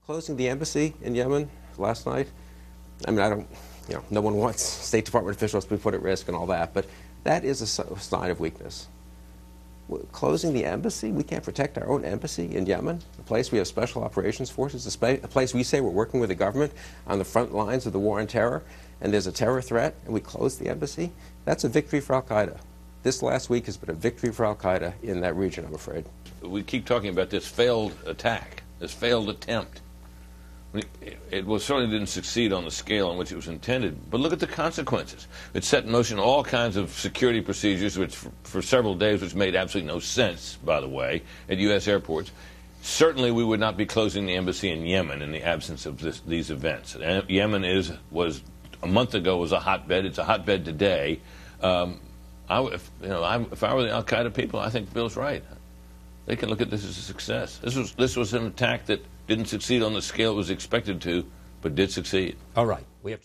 Closing the embassy in Yemen last night, I mean, no one wants State Department officials to be put at risk and all that, but that is a sign of weakness. Closing the embassy? We can't protect our own embassy in Yemen, a place we have special operations forces, a place we say we're working with the government on the front lines of the war on terror, and there's a terror threat, and we close the embassy? That's a victory for al-Qaeda. This last week has been a victory for al-Qaeda in that region, I'm afraid. We keep talking about this failed attack, this failed attempt. It certainly didn't succeed on the scale in which it was intended, but look at the consequences. It set in motion all kinds of security procedures, which for several days, which made absolutely no sense, by the way, at U.S. airports. Certainly, we would not be closing the embassy in Yemen in the absence of these events. And Yemen was a month ago was a hotbed. It's a hotbed today. If I were the al-Qaeda people, I think Bill's right. They can look at this as a success. This was an attack that didn't succeed on the scale it was expected to, but did succeed. All right. We have